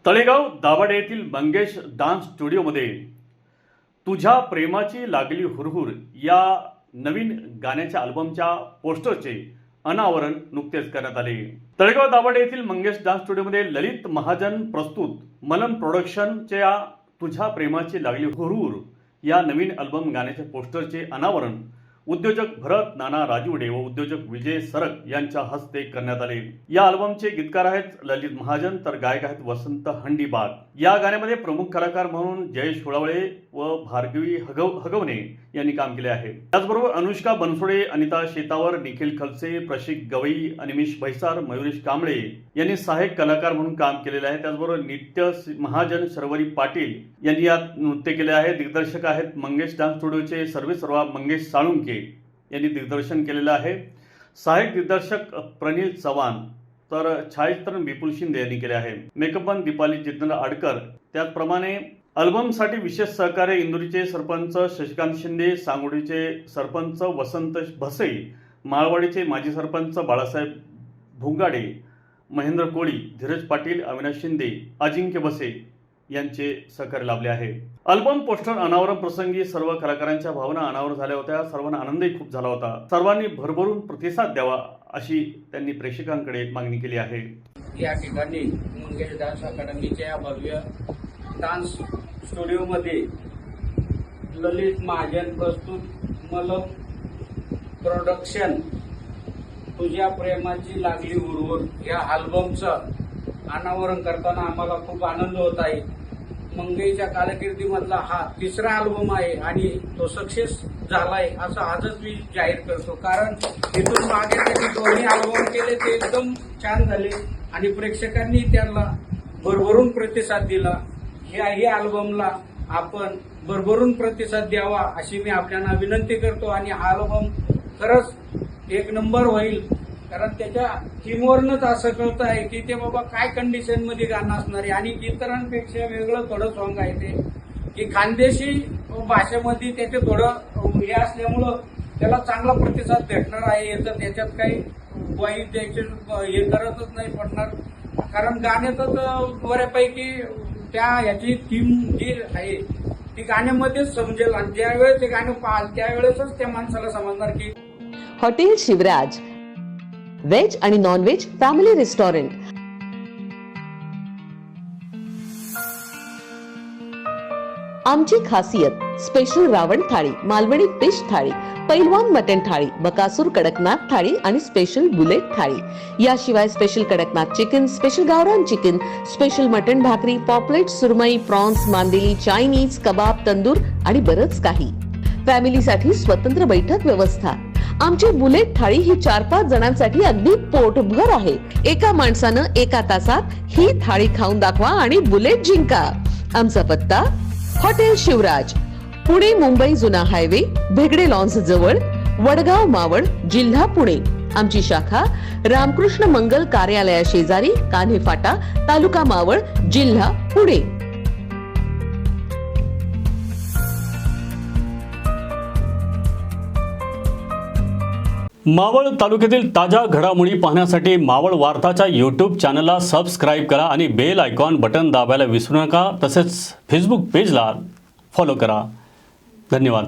तळेगाव दाभाडे येथील मंगेश डान्स स्टुडिओमध्ये तुझ्या प्रेमाची लागली हुरहुर या नवीन गाण्याच्या अल्बमच्या पोस्टरचे अनावरण नुकतेच करण्यात आले। तळेगाव दाभाडे येथील मंगेश डान्स स्टुडिओमध्ये ललित महाजन प्रस्तुत मलन प्रोडक्शनच्या तुझ्या प्रेमाची लागली हुरहुर या नवीन अल्बम गाण्याच्या पोस्टरचे अनावरण उद्योजक भरत नाना राजवडे व उद्योजक विजय सरक यांच्या हस्ते करण्यात आले। या अल्बमचे गीतकार आहेत ललित महाजन तर गायक आहेत वसंत हंडीबाग। या गाण्यामध्ये प्रमुख कलाकार म्हणून जयेश होळावळे व भार्गवी हगवणे यांनी काम केले आहे। त्याचबरोबर अनुष्का बनसोडे, अनिता शेतावर, निखिल खलसे, प्रशिक गवई, अनिमिष भैसार, मयुरेश कांबळे यांनी सहाय्यक कलाकार म्हणून काम केलेले आहे। त्याचबरोबर नित्य महाजन, शर्वरी पाटील यांनी यात नृत्य केले आहे। दिग्दर्शक आहेत मंगेश डान्स स्टुडिओचे सर्वेसर्वा मंगेश साळुंके यांनी दिग्दर्शन केलेलं आहे। सहाय्यक दिग्दर्शक प्रणील चव्हाण तर छायाचित्रण विपुल शिंदे यांनी केले आहे। मेकअपमन दीपाली जितेंद्र आडकर। त्याचप्रमाणे अल्बमसाठी विशेष सहकार्य इंदुरीचे सरपंच शशिकांत शिंदे, सांगोडीचे सरपंच वसंत भसे, माळवाडीचे माजी सरपंच बाळासाहेब भुंगाडे, महेंद्र कोळी, धीरज पाटील, अविनाश शिंदे, अजिंक्य भसे यांचे सहकार्य लाभले आहे। अल्बम पोस्टर अनावरण प्रसंगी सर्व कलाकारांच्या भावना अनावर झाल्या होत्या। सर्वांना आनंदही खूप झाला होता। सर्वांनी भरभरून प्रतिसाद द्यावा अशी त्यांनी प्रेक्षकांकडे मागणी केली आहे। या ठिकाणी मंगेश डान्स अकादमीच्या या भव्य डान्स स्टुडिओमध्ये ललित महाजन प्रस्तुत मलम प्रोडक्शन तुझ्या प्रेमाची लागली हुरहुर या अल्बमचं अनावरण करताना आम्हाला खूप आनंद होत आहे। मंगेशच्या कारकिर्दीमधला हा तिसरा अल्बम आहे आणि तो सक्सेस झालाय असं आजच मी जाहीर करतो, कारण इथून मागे त्यांनी दोन्ही अल्बम केले ते एकदम छान झाले आणि प्रेक्षकांनी त्यांना भरभरून प्रतिसाद दिला। ह्याही अल्बमला आपण भरभरून प्रतिसाद द्यावा अशी मी आपल्याला विनंती करतो आणि हा अल्बम खरंच एक नंबर होईल, कारण त्याच्या थीमवरनच असं कळत आहे की ते बाबा काय कंडिशन मध्ये गाणं असणार आहे आणि इतरांपेक्षा वेगळं थोडं सॉंग आहे ते की खानदेशी भाषेमध्ये त्याचे थोडं हे असल्यामुळं त्याला चांगला प्रतिसाद भेटणार आहे। तर त्याच्यात काही वाईट द्यायचे हे करतच नाही पडणार, कारण गाण्यातच बऱ्यापैकी त्या ह्याची थीम जी आहे ती गाण्यामध्येच समजेल आणि ज्यावेळेस ते गाणं पाहाल त्यावेळेसच त्या माणसाला समजणार की हॉटेल शिवराज वेज आणि नॉन वेज फॅमिली रेस्टॉरंट। आमची खासियत स्पेशल रावण थाळी, मालवणी फिश थाळी, पैलवान मटन थाळी, बकासूर कडकनाथ थाळी आणि स्पेशल बुलेट थाळी। याशिवाय स्पेशल कडकनाथ चिकन, स्पेशल गावरान चिकन, स्पेशल मटन भाकरी, पॉपलेट, सुरमई, प्रॉन्स, मांदेली, चायनीज, कबाब, तंदूर आणि बरंच काही। फॅमिलीसाठी स्वतंत्र बैठक व्यवस्था। आमची बुलेट थाळी ही 4-5 जणांसाठी अगदी पोटभर आहे। एका माणसानं एका तासात ही थाळी खाऊन दाखवा आणि बुलेट जिंका। आमचा पत्ता हॉटेल शिवराज, पुणे मुंबई जुना हायवे, भेगडे लॉन्स जवळ, वडगाव मावळ, जिल्हा पुणे। आमची शाखा रामकृष्ण मंगल कार्यालया शेजारी, कान्हे फाटा, तालुका मावळ, जिल्हा पुणे। मावळ तालुक्यातील ताज्या घडामोडी पाहण्यासाठी मावळ वार्ताच्या यूट्यूब चॅनलला सबस्क्राईब करा आणि बेल आयकॉन बटन दाबायला विसरू नका। तसेच फेसबुक पेजला फॉलो करा। धन्यवाद।